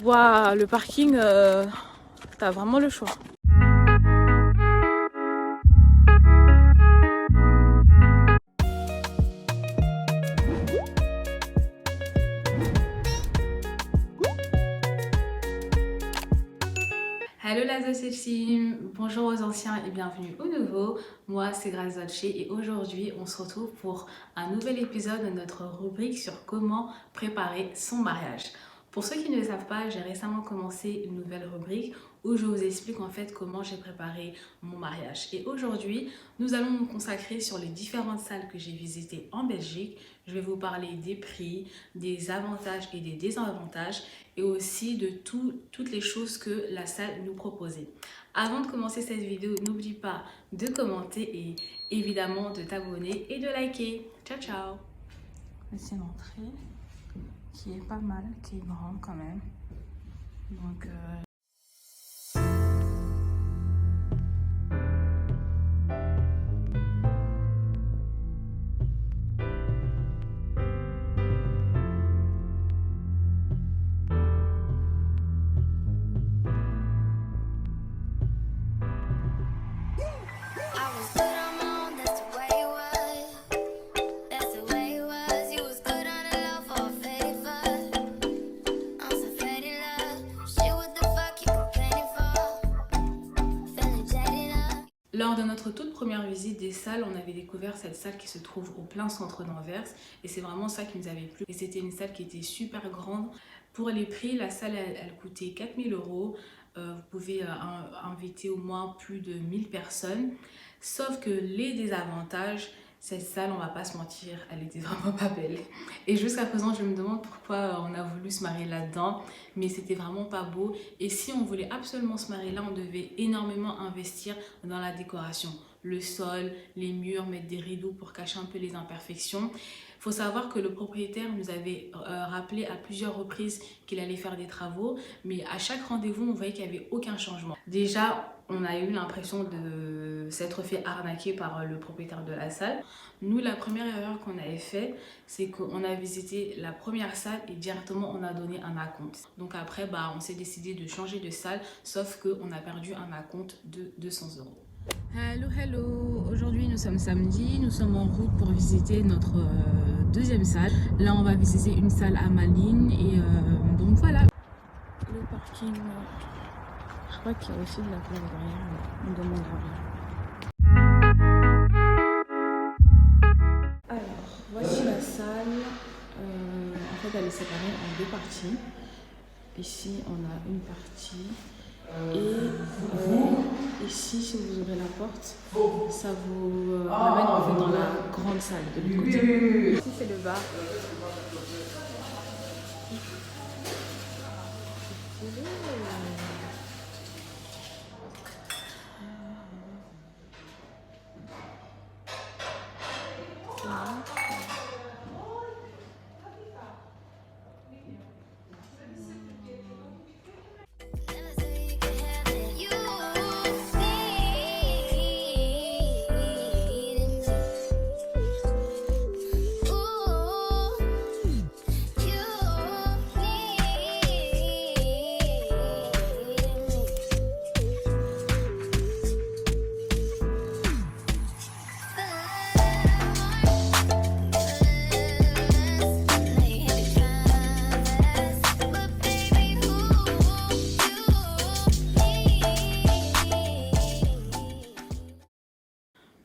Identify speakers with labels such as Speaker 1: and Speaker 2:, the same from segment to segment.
Speaker 1: Waouh, le parking, t'as vraiment le choix. Hello la Dolce Team, bonjour aux anciens et bienvenue aux nouveaux. Moi c'est Grace Dolce et aujourd'hui on se retrouve pour un nouvel épisode de notre rubrique sur comment préparer son mariage. Pour ceux qui ne le savent pas, j'ai récemment commencé une nouvelle rubrique où je vous explique en fait comment j'ai préparé mon mariage. Et aujourd'hui, nous allons nous consacrer sur les différentes salles que j'ai visitées en Belgique. Je vais vous parler des prix, des avantages et des désavantages et aussi de toutes les choses que la salle nous proposait. Avant de commencer cette vidéo, n'oublie pas de commenter et évidemment de t'abonner et de liker. Ciao ciao. C'est l'entrée qui est pas mal, qui est grande quand même. Donc lors de notre toute première visite des salles, on avait découvert cette salle qui se trouve au plein centre d'Anvers et c'est vraiment ça qui nous avait plu. Et c'était une salle qui était super grande. Pour les prix, la salle elle coûtait 4 000 €. Vous pouvez inviter au moins plus de 1000 personnes. Sauf que les désavantages, cette salle, on va pas se mentir, elle était vraiment pas belle. Et jusqu'à présent, je me demande pourquoi on a voulu se marier là-dedans, mais c'était vraiment pas beau. Et si on voulait absolument se marier là, on devait énormément investir dans la décoration. Le sol, les murs, mettre des rideaux pour cacher un peu les imperfections. Il faut savoir que le propriétaire nous avait rappelé à plusieurs reprises qu'il allait faire des travaux, mais à chaque rendez-vous, on voyait qu'il n'y avait aucun changement. Déjà, on a eu l'impression de s'être fait arnaquer par le propriétaire de la salle. Nous, la première erreur qu'on avait fait, c'est qu'on a visité la première salle et directement on a donné un acompte. Donc après, on s'est décidé de changer de salle, sauf qu'on a perdu un acompte de 200 €. Hello, hello! Aujourd'hui, nous sommes samedi, nous sommes en route pour visiter notre deuxième salle. Là, on va visiter une salle à Malines et donc voilà. Le parking, je crois qu'il y a aussi de la place derrière, mais on demandera rien. Alors, voici la salle. En fait, elle est séparée en deux parties. Ici, on a une partie. Et ici, si vous ouvrez la porte, ça vous ramène en fait dans la grande salle de l'autre côté. Ici, c'est le bar.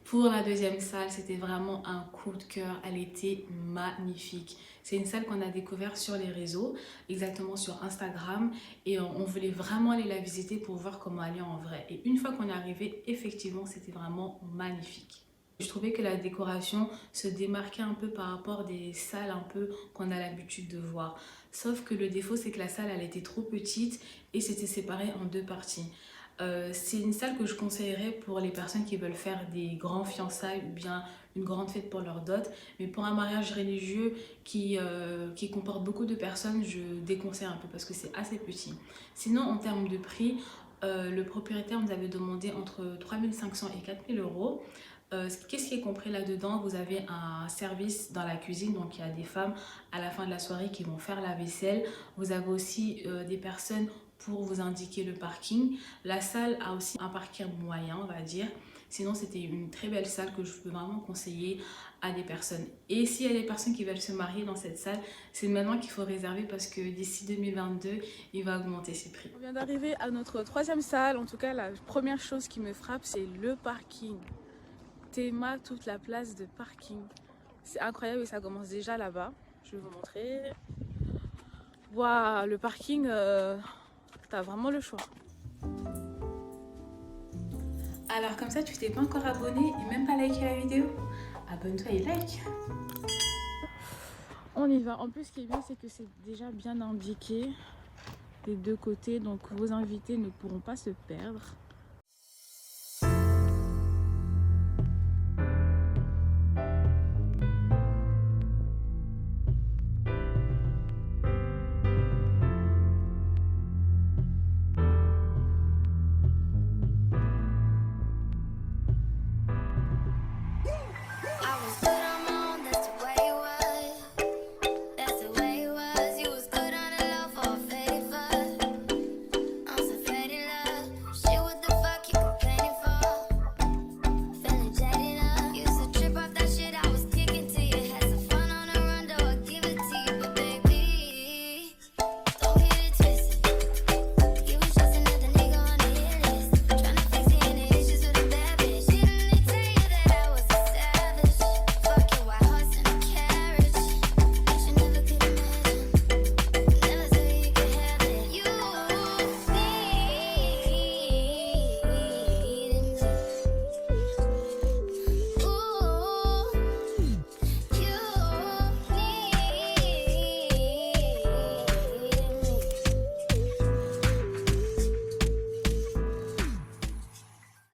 Speaker 1: Pour la deuxième salle, c'était vraiment un coup de cœur. Elle était magnifique. C'est une salle qu'on a découverte sur les réseaux, exactement sur Instagram. Et on voulait vraiment aller la visiter pour voir comment elle est en vrai. Et une fois qu'on est arrivé, effectivement, c'était vraiment magnifique. Je trouvais que la décoration se démarquait un peu par rapport des salles un peu qu'on a l'habitude de voir. Sauf que le défaut, c'est que la salle, elle était trop petite et c'était séparé en deux parties. C'est une salle que je conseillerais pour les personnes qui veulent faire des grands fiançailles ou bien une grande fête pour leur dot. Mais pour un mariage religieux qui comporte beaucoup de personnes, je déconseille un peu parce que c'est assez petit. Sinon, en termes de prix, le propriétaire nous avait demandé entre 3 500 et 4 000 €. Qu'est-ce qui est compris là-dedans? Vous avez un service dans la cuisine, donc il y a des femmes à la fin de la soirée qui vont faire la vaisselle. Vous avez aussi des personnes pour vous indiquer le parking. La salle a aussi un parking moyen, on va dire. Sinon, c'était une très belle salle que je peux vraiment conseiller à des personnes. Et s'il y a des personnes qui veulent se marier dans cette salle, c'est maintenant qu'il faut réserver parce que d'ici 2022, il va augmenter ses prix. On vient d'arriver à notre troisième salle. En tout cas, la première chose qui me frappe, c'est le parking. Théma, toute la place de parking. C'est incroyable et ça commence déjà là-bas. Je vais vous montrer. Waouh, le parking, t'as vraiment le choix. Alors comme ça, tu t'es pas encore abonné et même pas liké la vidéo? Abonne-toi et like. On y va. En plus, ce qui est bien, c'est que c'est déjà bien indiqué des deux côtés. Donc vos invités ne pourront pas se perdre.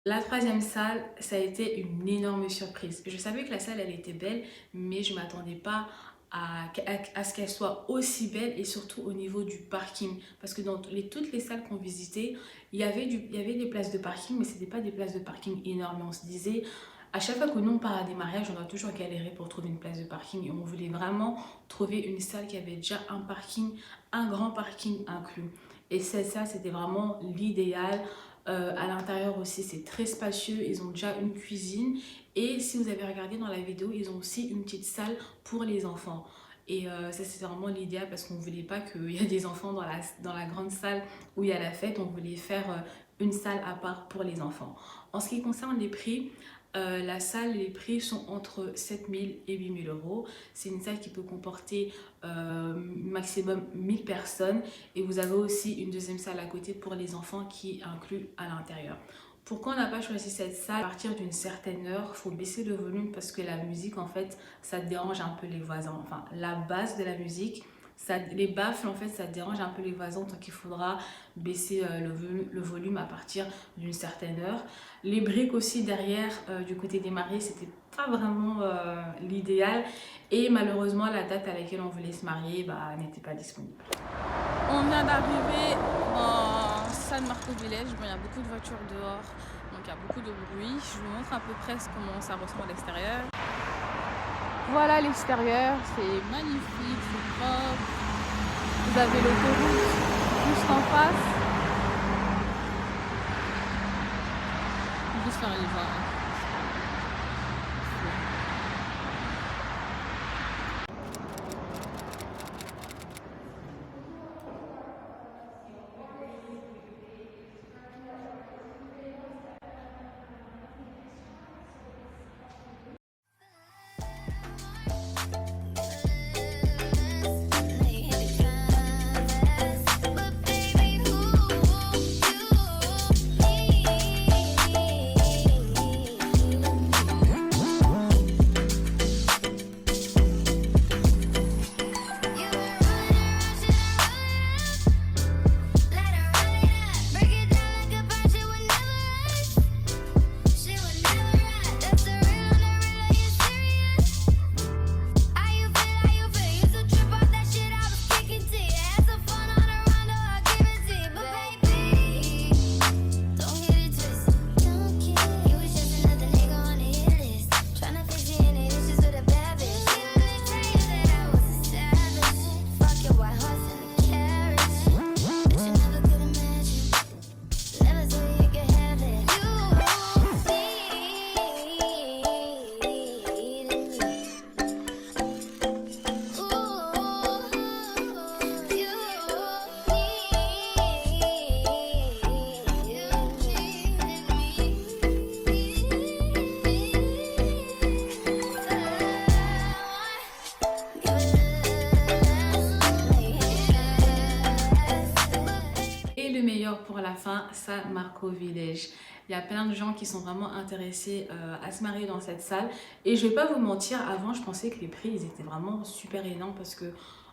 Speaker 1: La troisième salle, ça a été une énorme surprise. Je savais que la salle, elle était belle, mais je ne m'attendais pas à ce qu'elle soit aussi belle et surtout au niveau du parking. Parce que dans toutes les salles qu'on visitait, il y avait des places de parking, mais ce n'était pas des places de parking énormes. On se disait, à chaque fois que nous on part à des mariages, on doit toujours galérer pour trouver une place de parking. Et on voulait vraiment trouver une salle qui avait déjà un parking, un grand parking inclus. Et cette salle, c'était vraiment l'idéal. À l'intérieur aussi, c'est très spacieux. Ils ont déjà une cuisine. Et si vous avez regardé dans la vidéo, ils ont aussi une petite salle pour les enfants. Et ça, c'était vraiment l'idéal parce qu'on ne voulait pas qu'il y ait des enfants dans la grande salle où il y a la fête. On voulait faire une salle à part pour les enfants. En ce qui concerne les prix, la salle, les prix sont entre 7 000 et 8 000 euros. C'est une salle qui peut comporter maximum 1000 personnes. Et vous avez aussi une deuxième salle à côté pour les enfants qui est inclus à l'intérieur. Pourquoi on n'a pas choisi cette salle? À partir d'une certaine heure, il faut baisser le volume parce que la musique, en fait, ça dérange un peu les voisins. Enfin, la base de la musique, les baffles, en fait, ça dérange un peu les voisins, donc il faudra baisser le volume à partir d'une certaine heure. Les briques aussi derrière, du côté des mariés, c'était pas vraiment l'idéal. Et malheureusement, la date à laquelle on voulait se marier n'était pas disponible. On vient d'arriver en San Marco Village. Bon, il y a beaucoup de voitures dehors, donc il y a beaucoup de bruit. Je vous montre à peu près comment ça ressemble à l'extérieur. Voilà l'extérieur, c'est magnifique, c'est propre. Vous avez l'autoroute juste en face. Je vais juste faire les voir. meilleur pour la fin, San Marco Village. Il y a plein de gens qui sont vraiment intéressés à se marier dans cette salle. Et je vais pas vous mentir, avant je pensais que les prix ils étaient vraiment super énormes parce que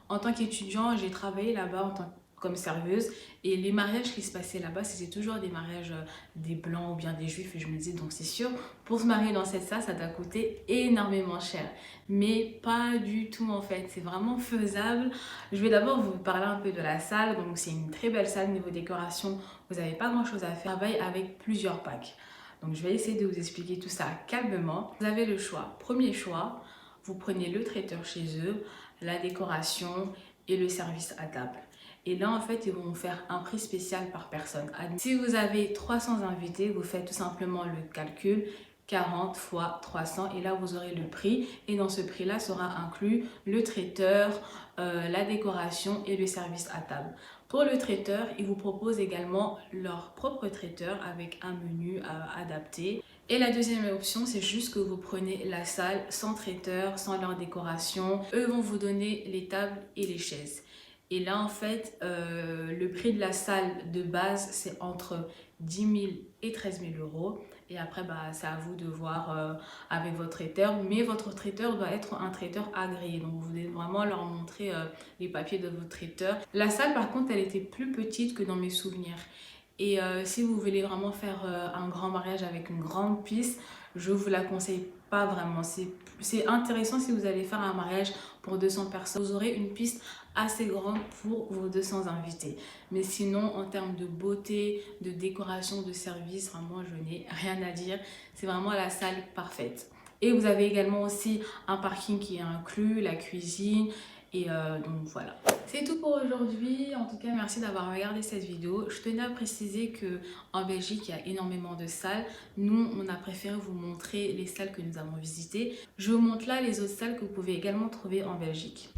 Speaker 1: en tant qu'étudiant, j'ai travaillé là-bas comme serveuse et les mariages qui se passaient là-bas, c'était toujours des mariages des blancs ou bien des juifs et je me disais donc c'est sûr, pour se marier dans cette salle, ça doit coûter énormément cher. Mais pas du tout en fait, c'est vraiment faisable. Je vais d'abord vous parler un peu de la salle. Donc c'est une très belle salle niveau décoration, vous n'avez pas grand chose à faire. On travaille avec plusieurs packs. Donc je vais essayer de vous expliquer tout ça calmement. Vous avez le choix. Premier choix, vous prenez le traiteur chez eux, la décoration et le service à table. Et là, en fait, ils vont vous faire un prix spécial par personne. Si vous avez 300 invités, vous faites tout simplement le calcul 40 fois 300 et là, vous aurez le prix. Et dans ce prix-là sera inclus le traiteur, la décoration et le service à table. Pour le traiteur, ils vous proposent également leur propre traiteur avec un menu adapté. Et la deuxième option, c'est juste que vous prenez la salle sans traiteur, sans leur décoration. Eux vont vous donner les tables et les chaises. Et là, en fait, le prix de la salle de base, c'est entre 10 000 et 13 000 euros. Et après, bah, c'est à vous de voir avec votre traiteur. Mais votre traiteur doit être un traiteur agréé. Donc, vous devez vraiment leur montrer les papiers de votre traiteur. La salle, par contre, elle était plus petite que dans mes souvenirs. Et si vous voulez vraiment faire un grand mariage avec une grande piste, je vous la conseille pas vraiment. C'est intéressant si vous allez faire un mariage pour 200 personnes. Vous aurez une piste assez grande pour vos 200 invités. Mais sinon, en termes de beauté, de décoration, de service, vraiment, je n'ai rien à dire. C'est vraiment la salle parfaite. Et vous avez également aussi un parking qui est inclus, la cuisine. Et donc voilà. C'est tout pour aujourd'hui. En tout cas, merci d'avoir regardé cette vidéo. Je tenais à préciser que en Belgique, il y a énormément de salles. Nous, on a préféré vous montrer les salles que nous avons visitées. Je vous montre là les autres salles que vous pouvez également trouver en Belgique.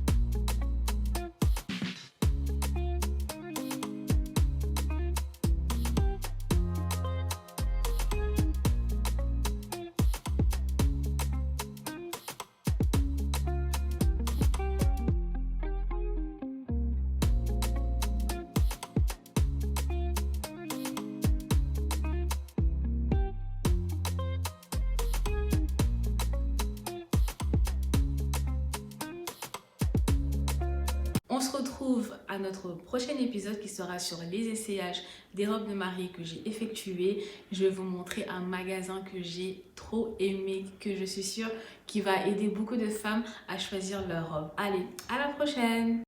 Speaker 1: On se retrouve à notre prochain épisode qui sera sur les essayages des robes de mariée que j'ai effectuées. Je vais vous montrer un magasin que j'ai trop aimé, que je suis sûre qui va aider beaucoup de femmes à choisir leur robe. Allez, à la prochaine!